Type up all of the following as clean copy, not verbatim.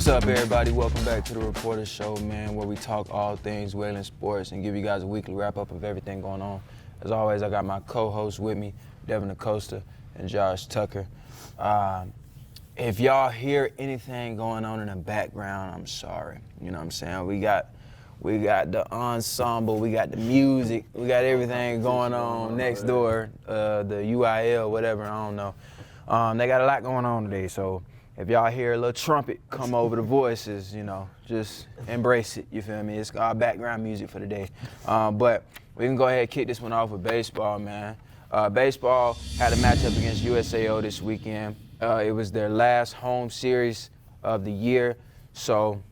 What's up, everybody? Welcome back to the rePORTER Show, man, where we talk all things Wayland Sports and give you guys a weekly wrap-up of everything going on. As always, I got my co-hosts with me, Devin Acosta and Josh Tucker. If y'all hear anything going on in the background, I'm sorry. You know what I'm saying? We got the ensemble, we got the music, we got everything going on next door, the UIL, whatever, I don't know. They got a lot going on today, so if y'all hear a little trumpet come over the voices, you know, just embrace it, you feel me? It's our background music for the day. But we can go ahead and kick this one off with baseball, man. Baseball had a matchup against USAO this weekend. It was their last home series of the year. So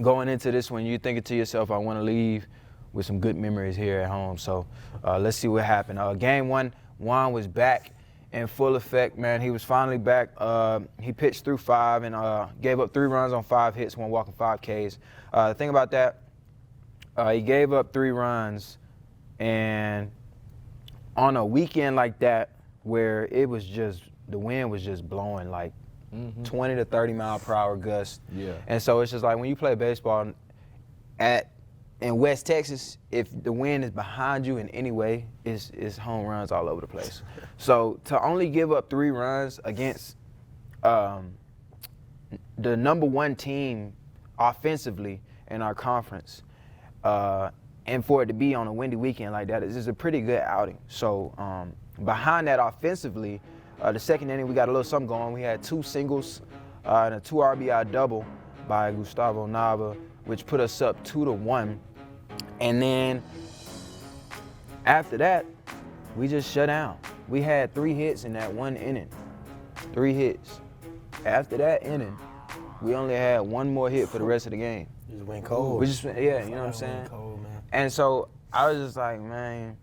going into this one, you're thinking to yourself, I want to leave with some good memories here at home. So let's see what happened. Game one, Juan was back in full effect, man. He was finally back. He pitched through 5 and gave up 3 runs on 5 hits, 1 walk and 5 Ks. The thing about that, he gave up 3 runs, and on a weekend like that where it was just, the wind was just blowing like 20 to 30 mile per hour gusts. Yeah. And so it's just like when you play baseball in West Texas, if the wind is behind you in any way, it's home runs all over the place. So to only give up 3 runs against the number 1 team offensively in our conference, and for it to be on a windy weekend like that is a pretty good outing. So behind that offensively, the second inning we got a little something going. We had 2 singles and a 2 RBI double by Gustavo Nava, which put us up 2-1. And then after that, we just shut down. We had 3 hits in that 1 inning. 3 hits. After that inning, we only had 1 more hit for the rest of the game. Just went cold. We just, yeah, you know what I'm saying? Cold, man. And so I was just like, man,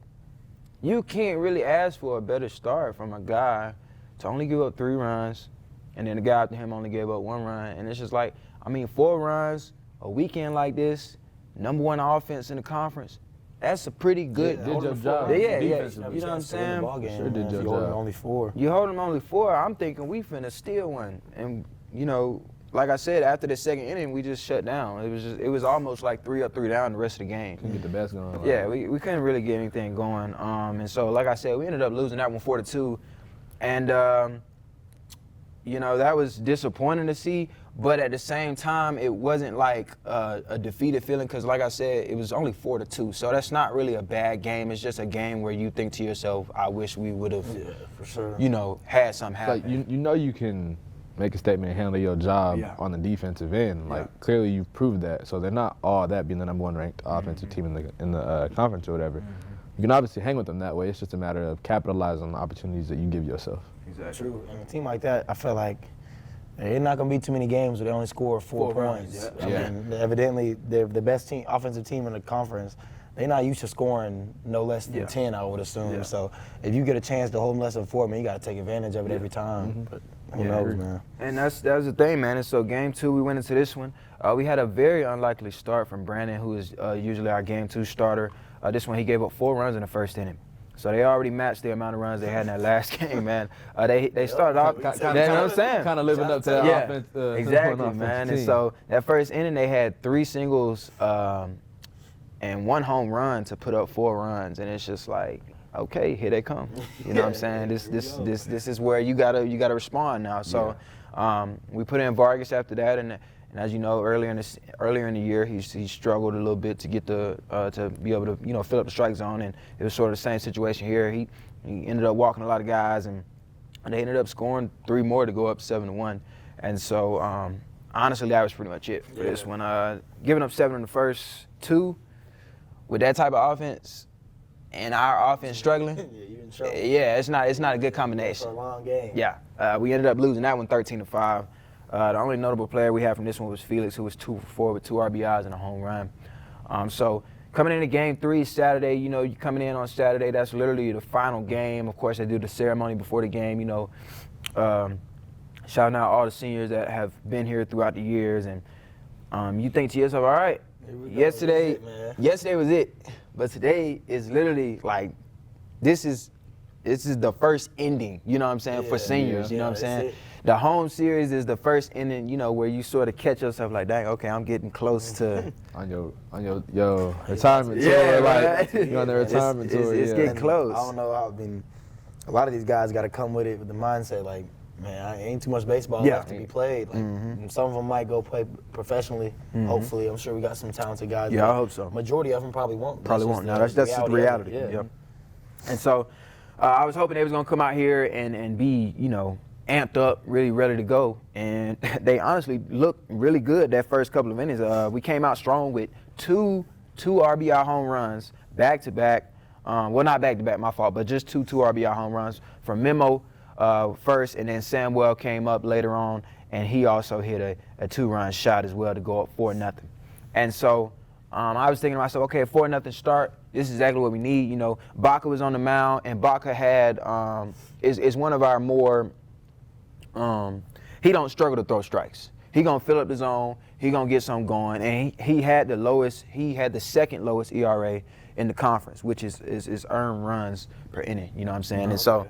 you can't really ask for a better start from a guy to only give up 3 runs, and then the guy after him only gave up 1 run. And it's just like, I mean, 4 runs, a weekend like this, number 1 offense in the conference, that's a pretty good job. Yeah, you know Defensively, what I'm saying? Sure did your you hold job. only 4. You hold them only 4, I'm thinking we finna steal one. And, you know, like I said, after the second inning, we just shut down. It was almost like 3 up, 3 down the rest of the game. Couldn't get the best going. Yeah, we couldn't really get anything going. And so, like I said, we ended up losing that one 4-2. And, you know, that was disappointing to see. But at the same time, it wasn't like a defeated feeling because, like I said, it was only 4-2. So that's not really a bad game. It's just a game where you think to yourself, I wish we would have, For sure. you know, had something happen. Like you know you can make a statement and handle your job on the defensive end. Like clearly you've proved that. So they're not all that being the number 1 ranked offensive team in the conference or whatever. You can obviously hang with them that way. It's just a matter of capitalizing on the opportunities that you give yourself. Exactly. True. And a team like that, I feel like there's not going to be too many games where they only score 4 points. I mean, evidently, they're the best team, offensive team in the conference. They're not used to scoring no less than 10, I would assume. So if you get a chance to hold them less than 4, man, you got to take advantage of it every time. But who knows, man? And that was the thing, man. And so game 2, we went into this one. We had a very unlikely start from Brandon, who is usually our game 2 starter. This one, he gave up 4 runs in the first inning. So they already matched the amount of runs they had in that last game, man. They started off, you know what I'm saying? Kind of living up to that offense. Exactly, man. And so that first inning, they had 3 singles and 1 home run to put up 4 runs, and it's just like, okay, here they come. You know what I'm saying? This is where you gotta respond now. So we put in Vargas after that, and as you know, earlier in the year, he struggled a little bit to get to be able to fill up the strike zone, and it was sort of the same situation here. He ended up walking a lot of guys, and they ended up scoring 3 more to go up 7-1. And so honestly, that was pretty much it for this one. Giving up 7 in the first 2 with that type of offense and our offense struggling, it's not a good combination. For a long game. Yeah, we ended up losing that one 13-5. The only notable player we had from this one was Felix, who was 2 for 4 with 2 RBIs and a home run. So coming into game 3 Saturday, you coming in on Saturday, that's literally the final game. Of course, they do the ceremony before the game, shouting out all the seniors that have been here throughout the years. And you think to yourself, all right, yesterday was it. But today is literally like, this is the first ending, you know what I'm saying, for seniors, you know what I'm saying? the home series is the first inning, you know, where you sort of catch yourself like, dang, okay, I'm getting close to on your retirement tour. Yeah, like right. you're on the retirement tour. It's getting close. I don't know. I mean, a lot of these guys got to come with it with the mindset like, man, I ain't too much baseball left to be played. Like, some of them might go play professionally. Hopefully, I'm sure we got some talented guys. Yeah, I hope so. Majority of them probably won't. Probably won't. No, that's just the reality. Yeah. Yep. And so, I was hoping they was gonna come out here and be, you know, amped up, really ready to go. And they honestly looked really good that first couple of innings. We came out strong with two RBI home runs back to back. Well, not back to back, my fault, but just two RBI home runs from Memo first, and then Samuel came up later on, and he also hit a 2-run shot as well to go up 4-0. And so I was thinking to myself, okay, 4-0 start. This is exactly what we need. You know, Baca was on the mound, and Baca had is one of our more. He don't struggle to throw strikes. He gonna fill up the zone. He gonna get something going, and he had the lowest. He had the second lowest ERA in the conference, which is earned runs per inning. You know what I'm saying? And so,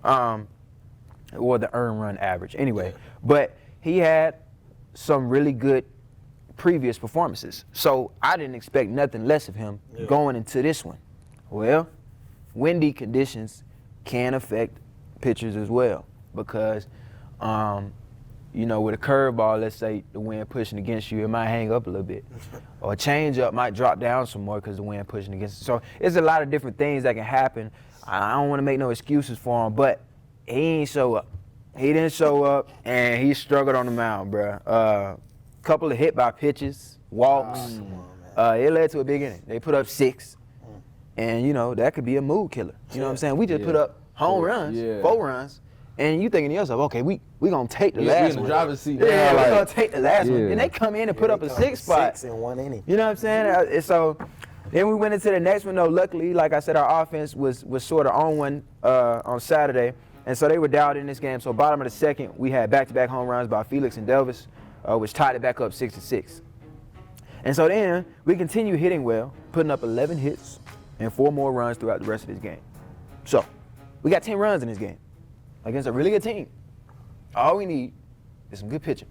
or the earned run average. Anyway, but he had some really good previous performances. So I didn't expect nothing less of him going into this one. Well, windy conditions can affect pitchers as well because, you know, with a curveball, let's say the wind pushing against you, it might hang up a little bit. Or a changeup might drop down some more because the wind pushing against you. So it's a lot of different things that can happen. I don't want to make no excuses for him, but he ain't show up. He didn't show up, and he struggled on the mound, bro. Couple of hit by pitches, walks. It led to a big inning. They put up 6, and you know that could be a mood killer. You know what I'm saying? We just put up home runs, 4 runs, and you thinking to yourself, okay, we gonna take the last one. in the driver's seat. Yeah, like, we gonna take the last one, and they come in and put up a 6 spot. 6 in 1 inning. You know what I'm saying? And so then we went into the next one. Though luckily, like I said, our offense was sort of on one on Saturday. And so they were dialed in this game. So bottom of the second, we had back-to-back home runs by Felix and Delvis, which tied it back up 6-6. And so then we continue hitting well, putting up 11 hits and 4 more runs throughout the rest of this game. So we got 10 runs in this game against a really good team. All we need is some good pitching.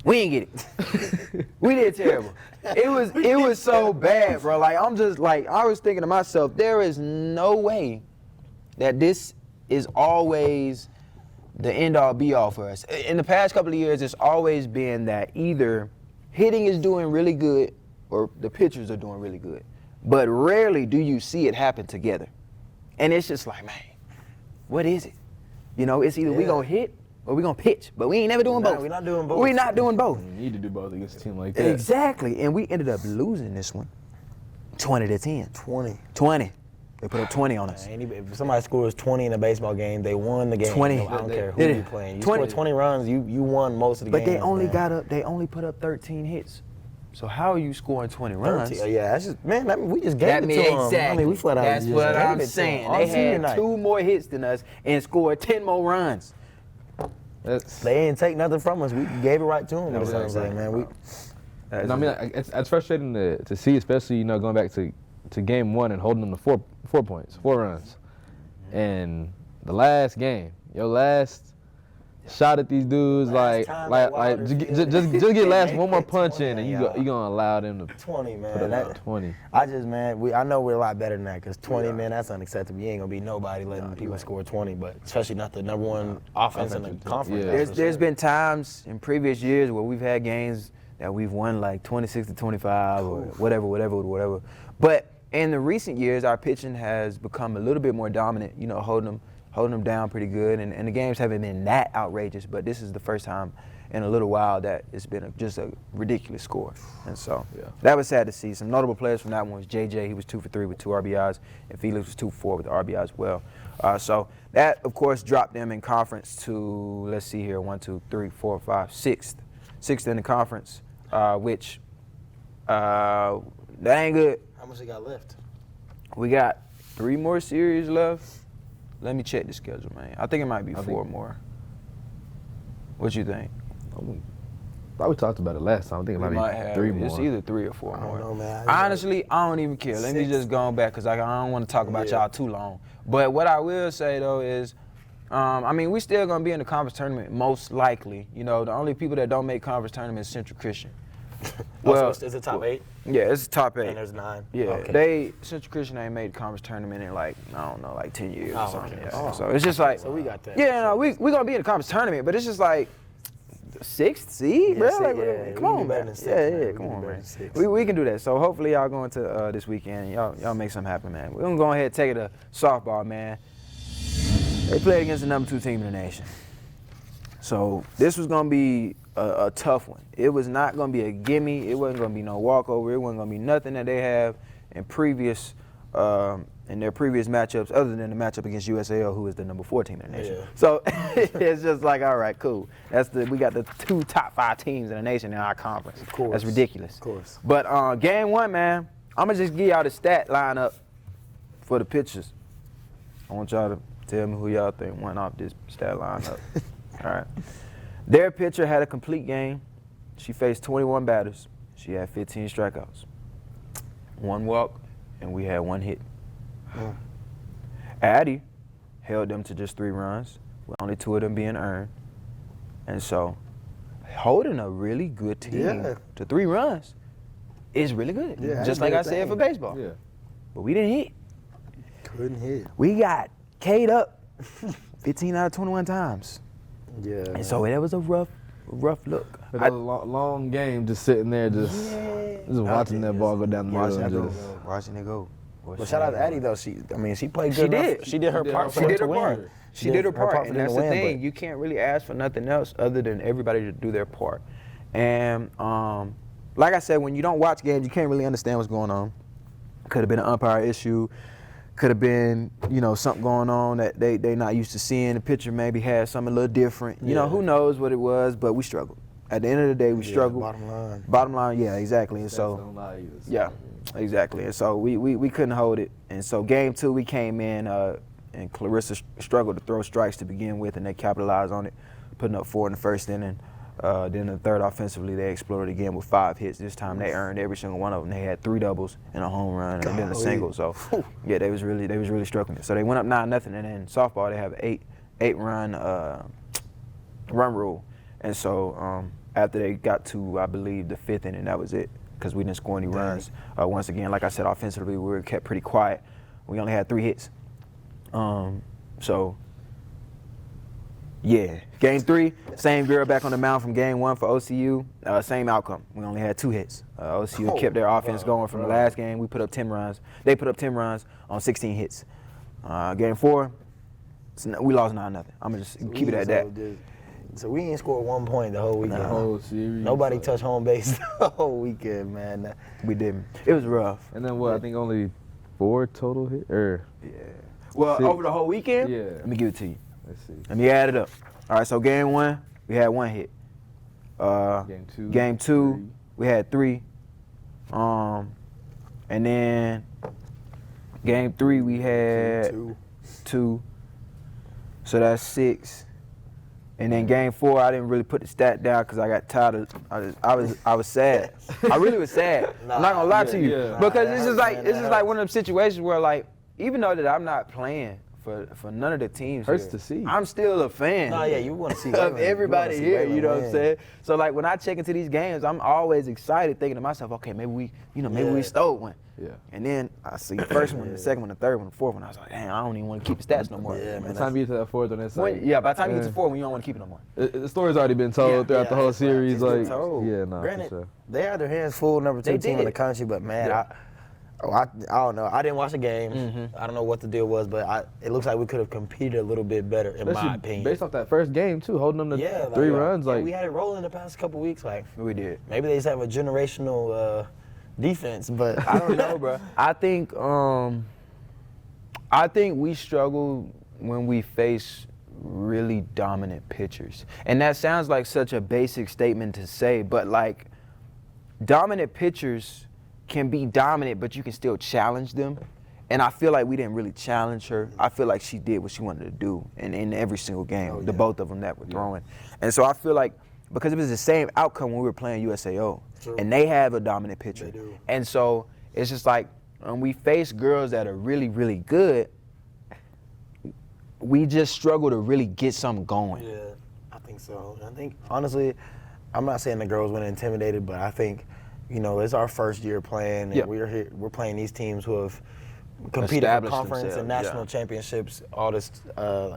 We didn't get it. We did terrible. It was so bad, bro. Like I'm just like I was thinking to myself, there is no way that this is always the end-all be-all for us. In the past couple of years, it's always been that either hitting is doing really good or the pitchers are doing really good. But rarely do you see it happen together. And it's just like, man, what is it? You know, it's either we gonna hit or we gonna pitch, but we ain't never doing both. We're not doing both. We're not doing both. You need to do both against a team like that. Exactly, and we ended up losing this one 20-10. 20. They put up 20 on us. If somebody scores 20 in a baseball game, they won the game. 20. I don't care who Did you it? playing. You 20. scored 20 runs, you won most of the But games. they only man. they only put up 13 hits. So how are you scoring 20 runs? 13. Yeah, that's just man. We just gave That it means to them. exactly. I mean, we flat out. That's just what gave I'm it to saying. them. On They senior had night. 2 more hits than us and scored 10 more runs. They didn't take nothing from us. We gave it right to them. That That's what I'm saying, man. And I mean, it's frustrating to see, especially going back to game 1 and holding them to 4 points, 4 runs, and the last game, your last shot at these dudes, Last just get last one more punch in, and you gonna allow them to 20, man. put up 20. I know we're a lot better than that because 20, man, that's unacceptable. You ain't gonna be nobody letting people score 20, but especially not the number 1 offense in the conference. Yeah. There's been times in previous years where we've had games that we've won like 26-25 or whatever. But in the recent years, our pitching has become a little bit more dominant, you know, holding them down pretty good, and the games haven't been that outrageous, but this is the first time in a little while that it's been just a ridiculous score. And so that was sad to see. Some notable players from that one was JJ. He was 2 for 3 with 2 RBIs, and Felix was 2 for 4 with the RBI as well. So that, of course, dropped them in conference to, let's see here, 1, 2, 3, 4, 5, 6th. 6th in the conference, which that ain't good. How much they got left? We got 3 more series left. Let me check the schedule, man. I think it might be 4 more. What you think? Thought we talked about it last time. I think it might be 3 more. It's either 3 or 4 I more. don't know, man. Honestly, I don't even care. Let me just go back because I don't want to talk about y'all too long. But what I will say, though, is I mean, we still gonna be in the conference tournament most likely. You know, the only people that don't make conference tournament is Central Christian. Well, so it's a top 8. Yeah, it's top 8. And there's 9. Yeah, okay. Central Christian ain't made conference tournament in like I don't know, like 10 years or something. Okay. Yeah. So it's just like So we got that. Yeah, no, we gonna be in the conference tournament, but it's just like 6th seed, bro. Like, come on, man. Yeah, come on, man. We can do that. So hopefully y'all going to this weekend. Y'all make something happen, man. We're gonna go ahead and take it to softball, man. They played against the number 2 team in the nation. So this was gonna be a tough one. It was not gonna be a gimme. It wasn't gonna be no walkover. It wasn't gonna be nothing that they have in their previous matchups, other than the matchup against USAL, who is the number 4 team in the nation. Yeah. So it's just like, all right, cool. We got the 2 top 5 teams in the nation in our conference. Of course. That's ridiculous. Of course. But game 1, man, I'm gonna just give y'all the stat lineup for the pitchers. I want y'all to tell me who y'all think went off this stat lineup. All right. Their pitcher had a complete game. She faced 21 batters. She had 15 strikeouts, 1 walk, and we had 1 hit. Addie held them to just 3 runs, with only 2 of them being earned. And so, holding a really good team to 3 runs is really good. Yeah, just like I said for baseball. Yeah. But we didn't hit. Couldn't hit. We got K'd up 15 out of 21 times. Yeah. And so that was a rough look. It was a long game, just sitting there, just watching that ball go down the middle. Watching it go. But shout out to Addie though. She played good. She did her part. She did her to part. win. She did her part, and that's the thing. But You can't really ask for nothing else other than everybody to do their part. And like I said, when you don't watch games, you can't really understand what's going on. Could have been an umpire issue. Could have been, something going on that they not used to seeing. The pitcher maybe had something a little different. You know, who knows what it was, but we struggled. At the end of the day, we struggled. Bottom line, yeah, exactly. And so, yeah, exactly. And so we couldn't hold it. And so game 2, we came in, and Clarissa struggled to throw strikes to begin with, and they capitalized on it, putting up 4 in the first inning. Then in the 3rd offensively, they exploded again with 5 hits. This time they earned every single one of them. They had 3 doubles and a home run and then a single. So yeah, they was really struggling. So they went up 9-0, and then softball they have an 8 run rule. And so after they got to, I believe, the 5th inning, that was it, because we didn't score any runs. Once again, like I said, offensively we were kept pretty quiet. We only had 3 hits. So. Yeah, game 3, same girl back on the mound from game 1 for OCU, same outcome. We only had 2 hits. OCU kept their offense going from the last game. We put up 10 runs. They put up 10 runs on 16 hits. Game 4, we lost 9-0. I'm gonna just keep it at that. So we ain't scored 1 point the whole weekend. The whole series. Nobody touched home base the whole weekend, man. We didn't. It was rough. And then what? I think only 4 total hits. Yeah. Well, 6. Over the whole weekend. Yeah. Let me give it to you. Let's see. Let me add it up. All right, so game 1, we had 1 hit. Game 2, we had 3. And then game 3, we had 2. So that's 6. And then game 4, I didn't really put the stat down because I got tired of. I was sad. I really was sad. I'm not gonna lie to you, because it's just like one of them situations where, like, even though that I'm not playing for none of the teams, hurts to see. I'm still a fan. You want to see of everybody here. You know what I'm saying? So like when I check into these games, I'm always excited, thinking to myself, okay, maybe we stole one. Yeah. And then I see the first one, the second one, the third one, the fourth one. I was like, damn, I don't even want to keep the stats no more. Yeah, By the time you get to that 4th on that side. By the time you get to 4, when you don't want to keep it no more. The story's already been told throughout the whole series. Granted, for sure. They had their hands full, number 2 team in the country, but man, I don't know. I didn't watch the game. Mm-hmm. I don't know what the deal was, but it looks like we could have competed a little bit better, in my opinion. Based off that first game too, holding them to 3 runs. We had it rolling the past couple weeks. Like we did. Maybe they just have a generational defense, but I don't know, bro. I think we struggle when we face really dominant pitchers, and that sounds like such a basic statement to say, but like dominant pitchers can be dominant, but you can still challenge them. And I feel like we didn't really challenge her. I feel like she did what she wanted to do in every single game, the both of them that were throwing. And so I feel like, because it was the same outcome when we were playing USAO, and they have a dominant pitcher. They do. And so it's just like, when we face girls that are really, really good, we just struggle to really get something going. Yeah, I think so. I think, honestly, I'm not saying the girls went intimidated, but I think, it's our first year playing, and we're playing these teams who have competed for conference and national championships all this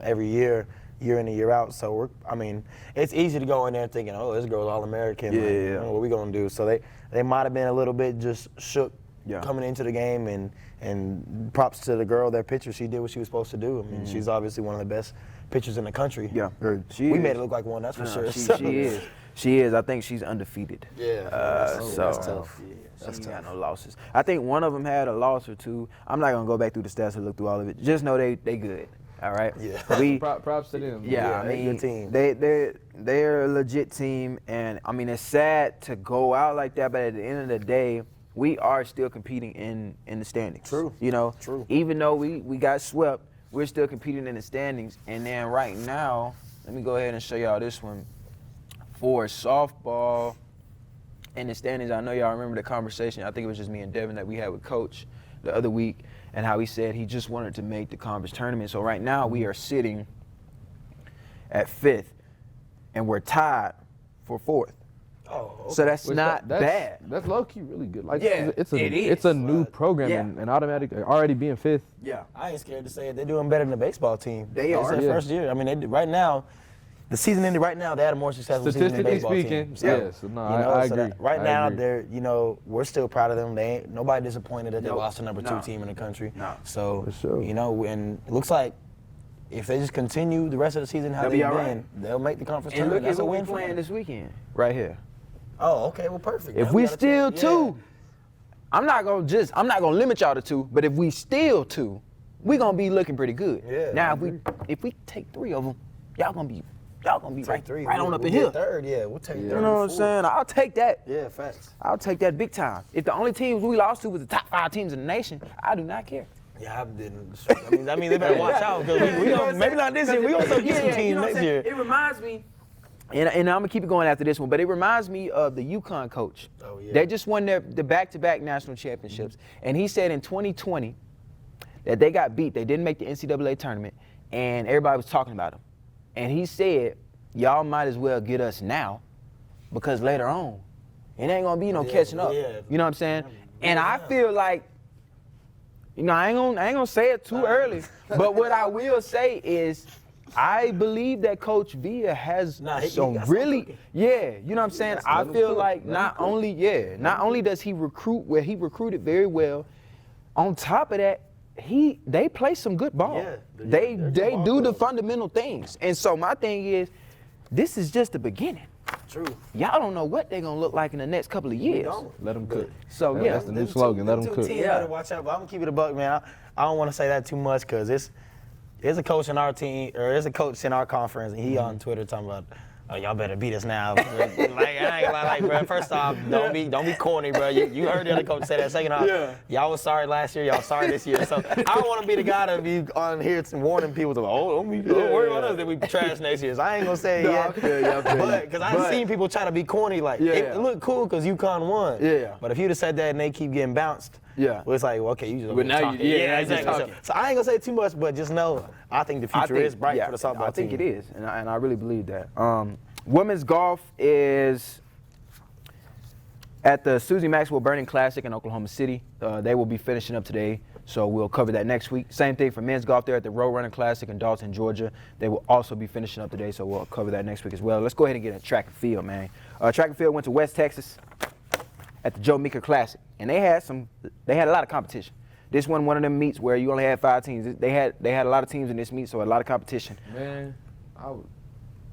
every year in and year out. So it's easy to go in there thinking, oh, this girl's All-American. What are we gonna do? So they might have been a little bit just shook coming into the game, and props to the girl, their pitcher. She did what she was supposed to do. I mean, she's obviously one of the best pitchers in the country. Yeah, we made it look like one, that's for sure. She is. I think she's undefeated. Yeah. That's tough. She got no losses. I think one of them had a loss or two. I'm not gonna go back through the stats or look through all of it. Just know they good. All right. Yeah. Props to them. Yeah, I mean, good team. They're a legit team, and I mean it's sad to go out like that, but at the end of the day, we are still competing in the standings. True. True. Even though we got swept, we're still competing in the standings. And then right now, let me go ahead and show y'all this one. For softball in the standings, I know y'all remember the conversation, I think it was just me and Devin that we had with Coach the other week, and how he said he just wanted to make the conference tournament. So right now we are sitting at 5th, and we're tied for 4th. Oh, okay. So that's bad. That's low-key really good. Like, Yeah, it's a new program, and automatic already being 5th. Yeah. I ain't scared to say it. They're doing better than the baseball team. They are. It's their first year. I mean, right now, the season ended right now. They had a more successful season than the baseball team. Yes. No, I agree. Right now, they're we're still proud of them. They ain't nobody disappointed that they lost to number 2 team in the country. No. So For sure. And it looks like if they just continue the rest of the season how they've been, they'll make the conference And tournament. look at That's a what win we're for playing them. this weekend, right here. Oh, okay. Well, perfect. If Now we got a steal chance. 2, I'm not gonna limit y'all to 2, but if we steal 2, we're gonna be looking pretty good. Yeah, now I if we take 3 of them, y'all gonna be Take 3. right on up in we'll here. get 3rd, yeah. We'll take 3rd. You know what I'm saying? I'll take that. Yeah, facts. I'll take that big time. If the only teams we lost to was the top 5 teams in the nation, I do not care. Yeah, I didn't. I mean, they better watch out because we don't. Maybe not this year. We gonna get some teams next year. It reminds me, and I'm gonna keep it going after this one, but it reminds me of the UConn coach. Oh yeah. They just won the back-to-back national championships, and he said in 2020 that they got beat. They didn't make the NCAA tournament, and everybody was talking about them. And he said, y'all might as well get us now, because later on, it ain't gonna be no catching up. Yeah. You know what I'm saying? And I feel like, I ain't gonna say it too early, but what I will say is, I believe that Coach Villa has some really, you know what I'm saying? I feel like not only does he recruit well, he recruited very well. On top of that, they play some good ball. Yeah, they do the fundamental things. And so my thing is, this is just the beginning. True. Y'all don't know what they're gonna look like in the next couple of years. Let them cook. So That's the new slogan. Let them cook. Better watch out. But I'm gonna keep it a buck, man. I don't want to say that too much because it's a coach in our team, or it's a coach in our conference, and he on Twitter talking about, oh, y'all better beat us now. Like, I ain't gonna lie, bro. First off, don't be corny, bro. You heard the other coach say that. Second off, y'all was sorry last year, y'all sorry this year. So I don't want to be the guy to be on here warning people to, don't worry about us that we trash next year. So I ain't gonna say it yet. But because I've seen people try to be corny, like it looked cool because UConn won. Yeah. But if you'd have said that and they keep getting bounced. Yeah. Well, it's like, well, okay, you just now talking. Exactly. So I ain't gonna say too much, but just know, I think the future is bright for the softball team. I think it is, and I really believe that. Women's golf is at the Susie Maxwell Burning Classic in Oklahoma City. They will be finishing up today, so we'll cover that next week. Same thing for men's golf there at the Road Running Classic in Dalton, Georgia. They will also be finishing up today, so we'll cover that next week as well. Let's go ahead and get into track and field, man. Track and field went to West Texas at the Joe Meeker Classic, and they had a lot of competition. This one of them meets where you only had 5 teams. They had a lot of teams in this meet, so a lot of competition. Man,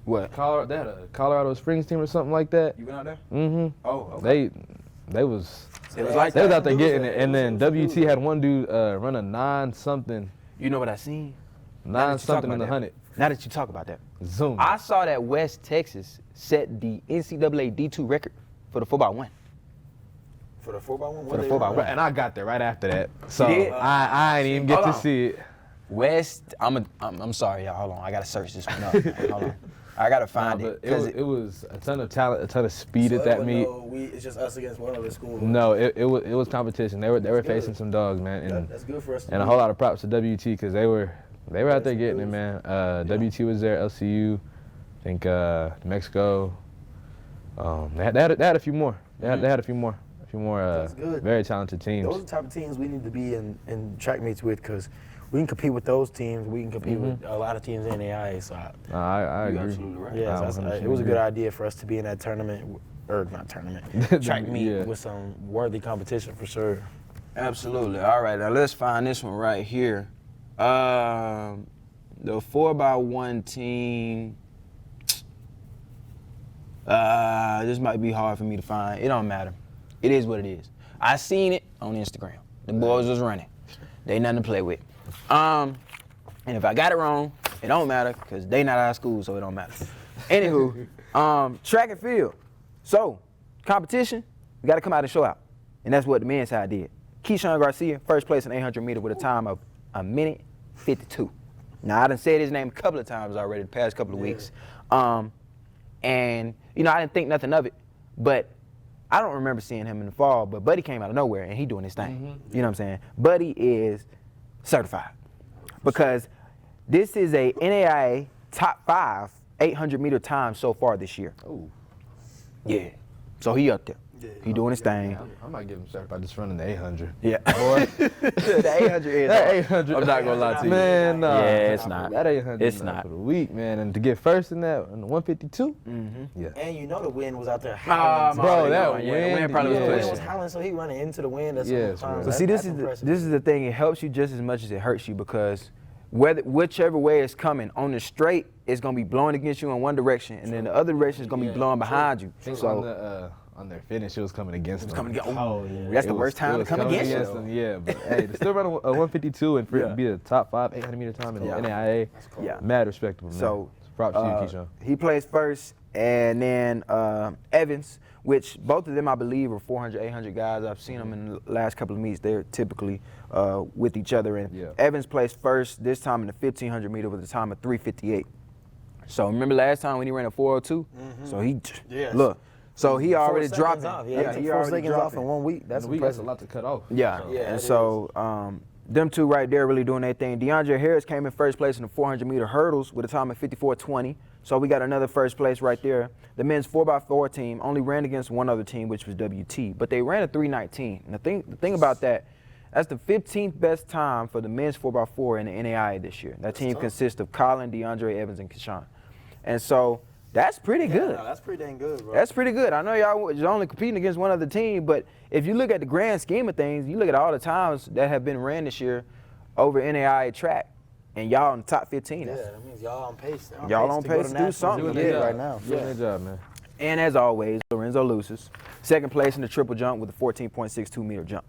What? They had a Colorado Springs team or something like that. You went out there? Mm-hmm. Oh, okay. They was like they was out there getting it, and then WT had one dude run a 9-something. You know what I seen? 9-something in the 100. Now that you talk about that, Zoom. I saw that West Texas set the NCAA D2 record for the 4x1. For the 4x1? For the 4x1. And I got there right after that, so did? I ain't even get to see it. West, I'm sorry, y'all. Hold on, I gotta search this one up. Hold on, I gotta find it. It was a ton of talent, a ton of speed at that meet. It's just us against one other school. No, it was competition. They were facing some dogs, man. And that's good for us. And a whole lot of props to WT because they were They were out there getting it, man. WT was there, LCU, I think Mexico. They had a few more. They had a few more. That's good. Very talented teams. Those are the type of teams we need to be in track meets with, because we can compete with those teams. We can compete with a lot of teams in the AIA. So I agree. Absolutely right. yeah, so it was a good idea for us to be in that tournament, or not tournament, track meet with some worthy competition for sure. Absolutely. All right, now let's find this one right here. The 4x1 team. This might be hard for me to find. It don't matter. It is what it is. I seen it on Instagram. The boys was running. They nothing to play with. And if I got it wrong, it don't matter, because they not out of school, so it don't matter. Anywho, track and field. So, competition, we got to come out and show out. And that's what the men's side did. Keyshawn Garcia, first place in 800 meter with a time of 1:52. Now, I done said his name a couple of times already the past couple of weeks. And, you know, I didn't think nothing of it, but I don't remember seeing him in the fall, but Buddy came out of nowhere and he doing his thing. You know what I'm saying? Buddy is certified because this is a NAIA top 5 800 meter time so far this year. Oh. Yeah. So he up there. He doing his thing. I might give him certified just running the 800. Yeah. Boy. The 800 is. That 800. I'm not gonna lie to you. Man, nah. Yeah, it's not. That 800 It's is not. for the week, man. And to get first in that, in the 152. Yeah. And you know the wind was out there Nah, howling. Bro, that the wind, wind probably The was wind pushing. was howling, so he running into the wind. That's Yes, sometimes. bro. So That's- see, that's impressive. this is the thing. It helps you just as much as it hurts you, because whichever way it's coming, on the straight, it's gonna be blowing against you in one direction, and then the other direction is gonna be blowing behind you. I think So on their finish, it was coming against them. coming against. Oh, yeah. That's the It was- worst time it to was come coming against you. them. Yeah, but hey, to still run a 152 and for it to be a top 5 800 meter time in the NAIA, Yeah. mad respectable, man. So, props to you, Keyshawn. He plays first, and then Evans, which both of them I believe are 400, 800 guys. I've seen them in the last couple of meets. They're typically with each other. And Yeah. Evans plays first this time in the 1500 meter with a time of 3:58. So remember last time when he ran a 4:02? So he look. So he already 4 dropped seconds it. off. Yeah, he 4 already seconds dropped off it. in 1 week. That's And we got a impressive. lot to cut off. Yeah, Yeah, and it so them two right there really doing their thing. DeAndre Harris came in first place in the 400 meter hurdles with a time of 54:20. So we got another first place right there. The men's 4x4 team only ran against one other team, which was WT, but they ran a 3:19. And the thing about that's the 15th best time for the men's 4x4 in the NAIA this year. That team consists of Colin, DeAndre, Evans, and Keyshawn. And so that's pretty good. No, that's pretty dang good, bro. That's pretty good. I know y'all was only competing against one other team, but if you look at the grand scheme of things, you look at all the times that have been ran this year over NAIA track, and y'all in the top 15. Yeah, that means y'all on pace. Y'all on to go pace to do nationals something. doing their Yeah. right now. Doing their job, man. And as always, Lorenzo Lucis, second place in the triple jump with a 14.62 meter jump.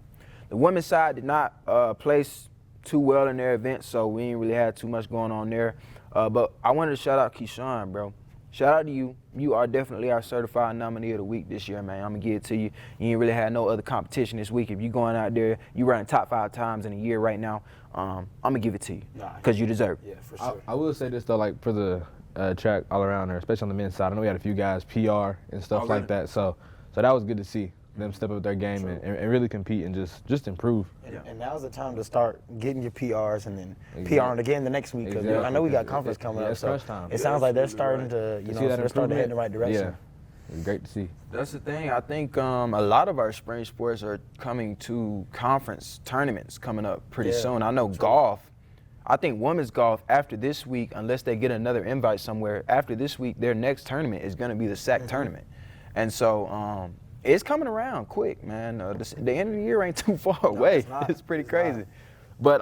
The women's side did not place too well in their event, so we ain't really had too much going on there. But I wanted to shout out Keyshawn, bro. Shout out to you. You are definitely our certified nominee of the week this year, man. I'm going to give it to you. You ain't really had no other competition this week. If you going out there, you running top 5 times in a year right now, I'm going to give it to you because you deserve it. Yeah, for sure. I will say this, though, like for the track all around there, especially on the men's side, I know we had a few guys PR and stuff like that, so that was good to see them step up their game and really compete and just improve. And now's the time to start getting your PRs and then Exactly. PRing again the next week. 'Cause Exactly. I know we got conference coming up, it's so crunch time. it sounds like they're starting to, See so that they're starting to head in the right improvement? direction. Yeah, it's great to see. That's the thing. I think a lot of our spring sports are coming to conference tournaments coming up pretty soon. I know golf. I think women's golf after this week, unless they get another invite somewhere, after this week, their next tournament is going to be the SAC tournament. And so it's coming around quick, man. The end of the year ain't too far away. It's pretty crazy. But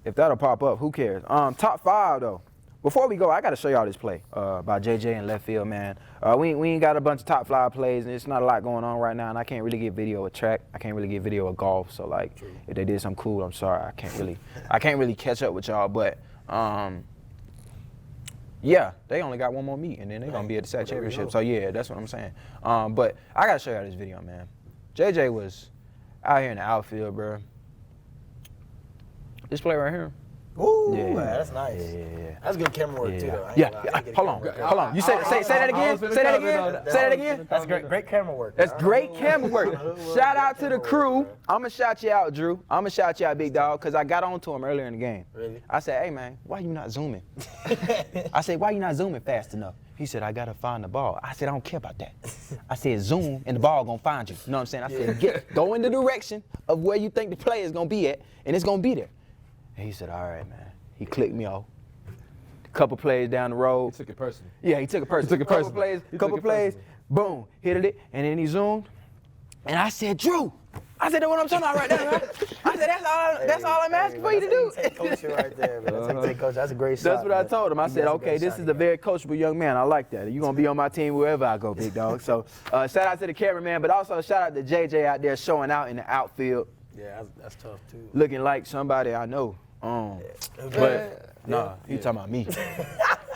if that'll pop up, who cares? Top 5, though. Before we go, I got to show y'all this play by JJ in left field, man. We ain't got a bunch of top 5 plays, and it's not a lot going on right now, and I can't really get video of track. I can't really get video of golf, so, like, if they did something cool, I'm sorry. I can't really catch up with y'all, but, yeah, they only got one more meet, and then they're going to be at the SAC championship. So, yeah, that's what I'm saying. But I got to show y'all this video, man. JJ was out here in the outfield, bro. This play right here, Ooh, Yeah. that's nice. Yeah. That's good camera work too, though. I ain't Yeah. gonna lie. I get Hold on. camera. Hold on. You say that again? Say that again? Say that again? That's great camera work. That's great camera work. Shout out to the crew. I'm going to shout you out, Drew. I'm going to shout you out, big dog, because I got on to him earlier in the game. Really? I said, hey, man, why you not zooming? I said, why you not zooming fast enough? He said, I got to find the ball. I said, I don't care about that. I said, zoom, and the ball going to find you. You know what I'm saying? I said, go in the direction of where you think the play is going to be at, and it's going to be there. And he said, all right, man. He clicked me off. Couple plays down the road. He took it personally. Yeah, he took it personally. Couple plays, boom, hit it, and then he zoomed. And I said, Drew, I said, that's what I'm talking about right there, man. I said, that's all I'm asking for you to do. Take coach right there, man. Take coach. That's a great shot. That's what I told him. I said, okay, this is a very coachable young man. I like that. You're going to be on my team wherever I go, big dog. So shout out to the cameraman, but also shout out to JJ out there showing out in the outfield. Yeah, that's tough, too. Looking like somebody I know. But nah, he talking about me.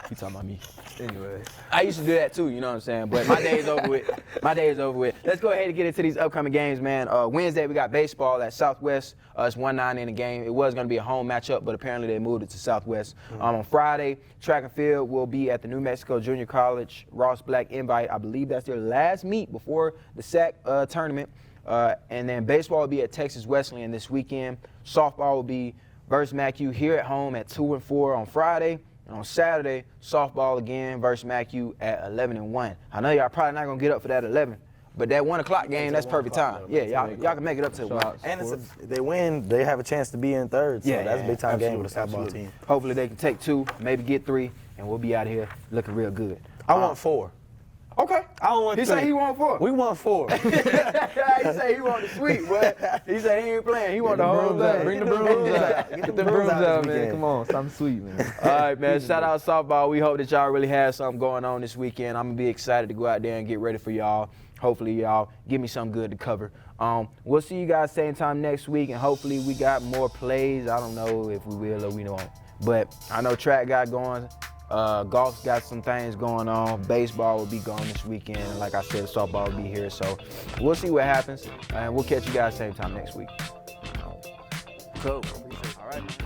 He talking about me. Anyway, I used to do that too, you know what I'm saying? But my day is over with. My day is over with. Let's go ahead and get into these upcoming games, man. Wednesday, we got baseball at Southwest. It's 1-9 in the game. It was going to be a home matchup, but apparently they moved it to Southwest. On Friday, track and field will be at the New Mexico Junior College Ross Black Invite. I believe that's their last meet before the SAC tournament. And then baseball will be at Texas Wesleyan this weekend. Softball will be versus MacU here at home at 2 and 4 on Friday. And on Saturday, softball again versus MacU at 11 and 1. I know y'all probably not going to get up for that 11, but that 1 o'clock game, that's perfect time. Yeah, y'all can make it up to 1. And if they win, they have a chance to be in third. So that's a big time game with the softball team. Hopefully they can take 2, maybe get 3, and we'll be out of here looking real good. I want 4. Okay. I don't want 3. He said he want 4. We want 4. He said he want the sweep, but he said he ain't playing. He want the whole thing. Bring the brooms out. Get the brooms out, man. Come on, something sweet, man. All right, man. Shout out softball. We hope that y'all really have something going on this weekend. I'm going to be excited to go out there and get ready for y'all. Hopefully, y'all give me something good to cover. We'll see you guys same time next week, and hopefully we got more plays. I don't know if we will or we don't. But I know track got going. Golf's got some things going on. Baseball will be gone this weekend. And like I said, softball will be here. So we'll see what happens. And we'll catch you guys same time next week. Cool. All right.